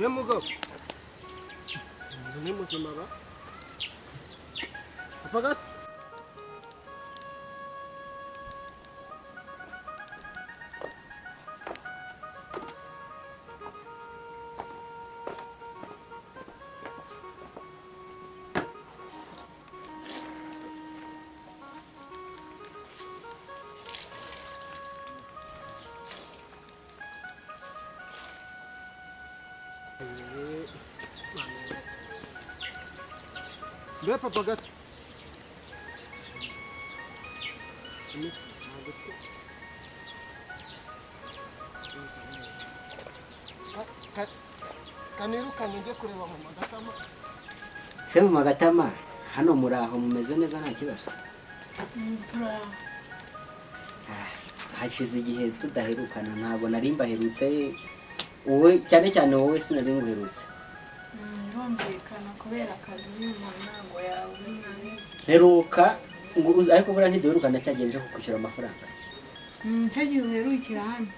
mugabo ni muzima ba apagat Be papagat. Kanirukanye njye kureba mu magatama. Se mu magatama hano muraho mumeze neza nta kibazo. Hashize igihe tudaherukana ntabwo nari mbaherutse wowe cyane cyane wowe sinari nguherutse. Birumvikana kubera akazi n'umuntu ntabwo yawe heruka ngo ariko bura ntiduherukana cyagenje kukwishyura amafaranga. Cyagiye uherukira hano.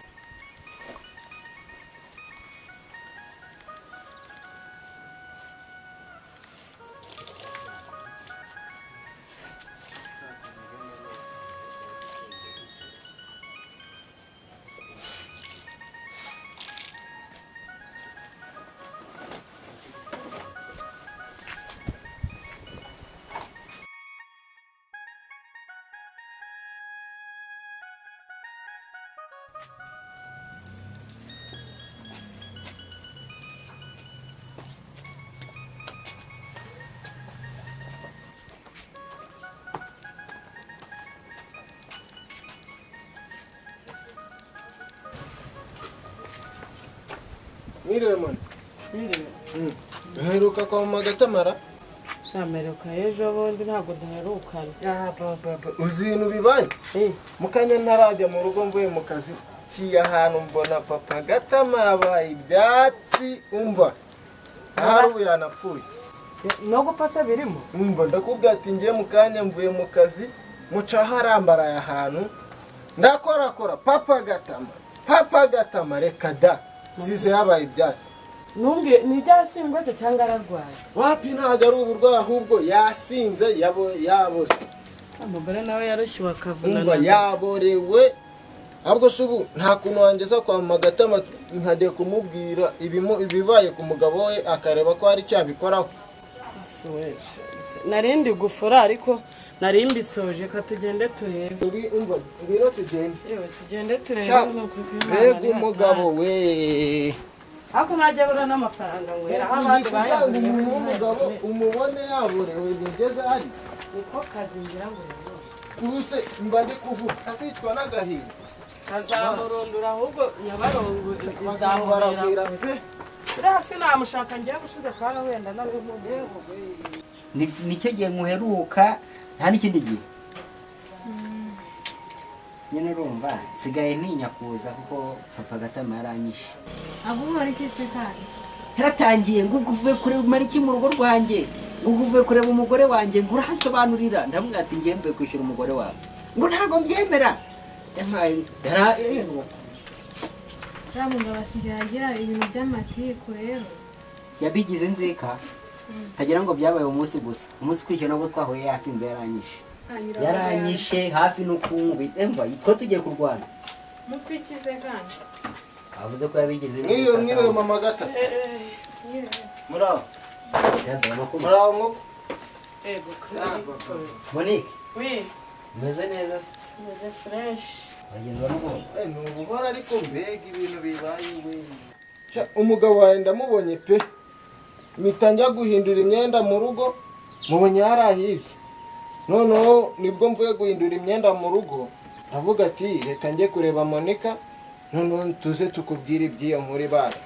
Mire man. Mire. Heruka kwa magatamara? Shameruka ejo bundi ntabwo duherukana. Ya papa uzi ibintu bibaye? Mukanya ntarajya mu rugo mvuye mu kazi. Ciye ahantu mbona papa gatama yabaye ibyatsi umva. Haru yanapfuye. No gupasa birimo? Umva ndakubwira ati ngiye mukanya mvuye mu kazi muca harambara ahantu. Ndakora Papa gatama reka da. Zize yabaye ibyatsi. Numbwe ni byasimbwe se cyangwa ararwaye? Wapi ntago ari uburwayi ahubwo yasinze yaboze. Amugore nawe yarushiwe akavuna. Umva yaborewe. Ahubwo subu nta kuntu wangeza kwa magatama nkade kumubwira ibibaye ku mugabo we akareba ko hari cyabikoraho. Narindi gufura ariko narimbi soje ka tugende turebe. Umva ngiro tugende. Yewe tugende turebe no kwikwiye. Mbega umugabo we. Ako najya bura n'amafaranga ngwera abandi bayaguye umugabo umubone yaborewe bigeze ari. Niko kazi ngira ngo rero. Kuruse mbandi kuvuga asitwa n'agahinda. Kazamurundura ahubwo nyabarongo izamubera pe. Rasi namushaka ngiye gushize kana wenda nawe nk'ubwo. Nicyo gihe muheruka nta n'ikindi gihe. Nyine urumva nsigaye ntinya kuza kuko papa gatama yaranyishe. Abura iki se kandi? Haratangiye ngo uvuye kureba mariki mu rugo rwanjye. Ngo uvuye kureba umugore wanjye ngo uransobanurira ndamubwira ati ngiye mvuye kwishyura umugore wawe. Ngo ntago mbyemera. Ramunda basigagira ibintu by'amatiko rero. Yabigize nzeka. Tagira ngo byabaye umunsi gusa. Umunsi kwishyura nabwo twahuye yasinze yaranyishe. Yaranyishe hafi no kumbi emva yitwa tugiye kurwana. Mufikize kandi. Avuze ko yabigize neza. Mwiriwe mama gata. Muraho. Muraho. Ego. Monique. Oui. Meze neza se. Meze fresh. Bagenda n'ubu. Nubuhora ariko mbega ibintu bibaye we. Umugabo wawe ndamubonye pe. Mitanja guhindura imyenda mu rugo mubonye yarahibye. Noneho nibwo mvuye guhindura imyenda mu rugo avuga ati reka njye kureba Monica noneho tuze tukubwira ibyiyo muri bara.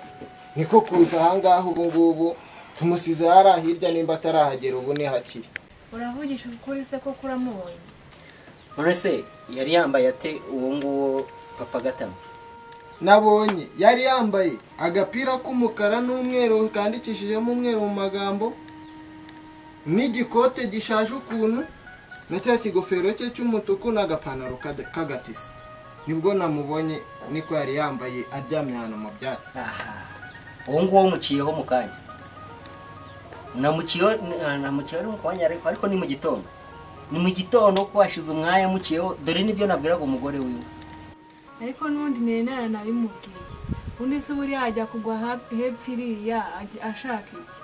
Niko kuza ahangaha ubu ngubu tumusize yarahirya nimba atarahagera ubu ni hakiri. Uravugisha ukuri se ko kuramubonye? Urese yari yambaye ate uwo nguwo papa gatama? Nabonye yari yambaye agapira k'umukara n'umweru kandikishijemo umweru mu magambo n'igikote gishaje ukuntu na cya kigofero cye cy'umutuku n'agapantaro k'agatisi. Nibwo namubonye niko yari yambaye aryamye hano mu byatsi. uwo nguwo muciyeho mu kanya namuciyeho ari mu kanya ariko ni mu gitondo ko washize umwanya muciyeho dore nibyo nabwiraga umugore wiwe ariko n'ubundi nari nabimubwiye undi se buriya ajya kugwa hepfo iriya ashaka iki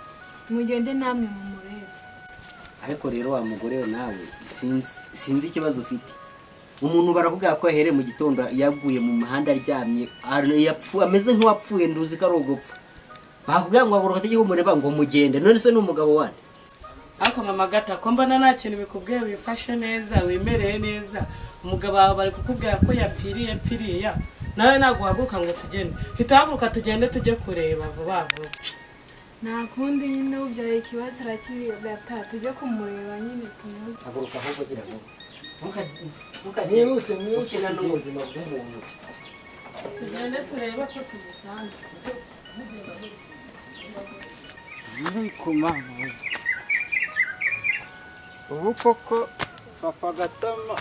mugende namwe mu murebe ariko rero wa mugore we nawe sinzi ikibazo ufite umuntu baravuga ko yahereye mu gitondo yaguye mu muhanda aryamye ameze nk'uwapfuye nduzi ko ari ugupfa bakubwira ngo haguruka tujye kumureba ngo mugende none se ni umugabo wande ariko mama gata ko mbona nta kintu bikubwiye wifashe neza wimereye neza umugabo wawe bari kukubwira ko yapfiriye nawe ntabwo uhaguruka ngo tugende hitahaguruka tugende tujye kureba vuba vuba nta kundi nyine ubyaye ikibazo arakiriye gata tujye kumureba nyine tumuze haguruka ahubwo gira ngo ntukagirute ukina n'ubuzima bw'umuntu tugende turebe ko tubisanze kumana ubu koko papa Gatama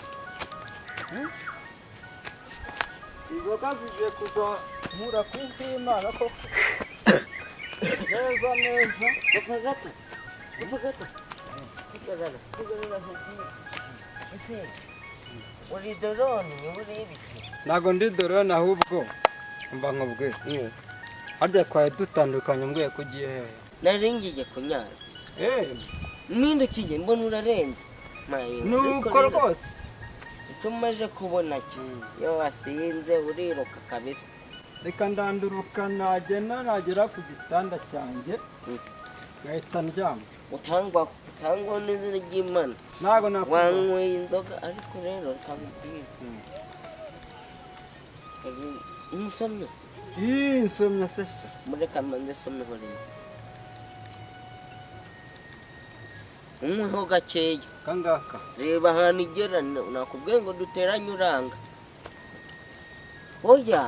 inzoga zigiye kuzankura ku isi y'Imana koko neza papa Gata ese uri dorone uri ibiki ntago ndi dorone ahubwo mba nkubwiye harya kwaye dutandukanye mbwiye ko ugiye hehe naringiye kunyara ninde kiye mbona urarenze nuko rwose icyo umaze kubona cyo iyo wasinze uriruka kabisa reka ndanduruka nagera ku gitanda cyanjye ngahita ndyama utangwa n'izina ry'Imana ntago wanyweye inzoga ariko rero reka nkubwire umusomye nsomye se mureka mbanze someho rimwe umweho gakeya kangaka reba ahantu igera nakubwiye ngo duteranye uranga hoya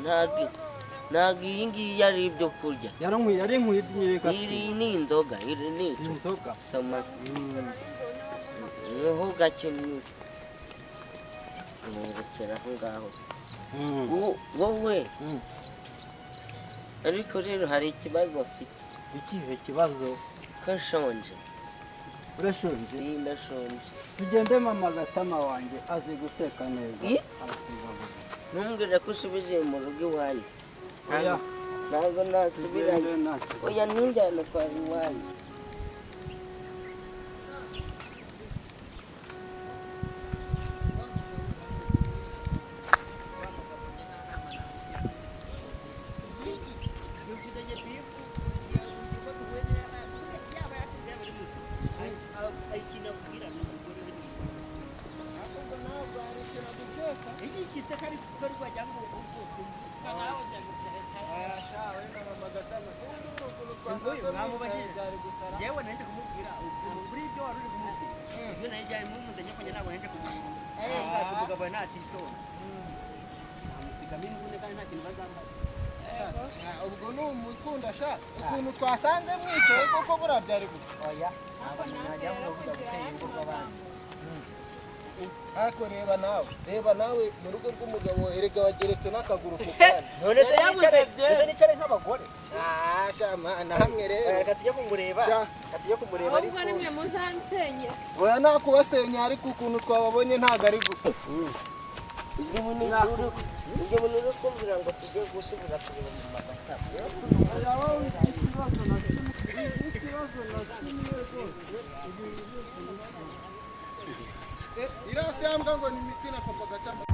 ntabwo iyi ngiyi ari ibyo kurya yari nkwiye iri ni inzoga soma umweho gake ntirekera aho ngaho se wowe ariko rero hari ikibazo afite ikihe kibazo kashonje urashonje ndashonje tugende mama Gatama wanjye azi guteka neza ntumbwire ko usubije mu rugo iwanyu ntabwo nasubirayo oya ntujyane kwa iwanyu yewe nanje kumubwira kuri ibyo wari uri kumubwira iyo nayo byari mumuzanye ko ntabwo nanje kumubwira umugabo natito amusigamo imbune kandi nta kintu bazambaye ubwo ni umukunda sha ukuntu twasanze mwicaye koko buriya byari gusa oya abantu najya kuvuga gusenya urugo rw'abandi ariko reba nawe mu rugo rw'umugabo erega wageretse n'akaguru ku kandi none se nicare nk'abagore shama namwe rero reka tujye kumureba ahubwo nimwe muzansenye oya nakubasenya ariko ukuntu twababonye ntago ari gusa ibyo bintu uri kumbwira ngo tujye gusubira kureba mu magatama irasi yambwa ngo ni imiti na papa Gatama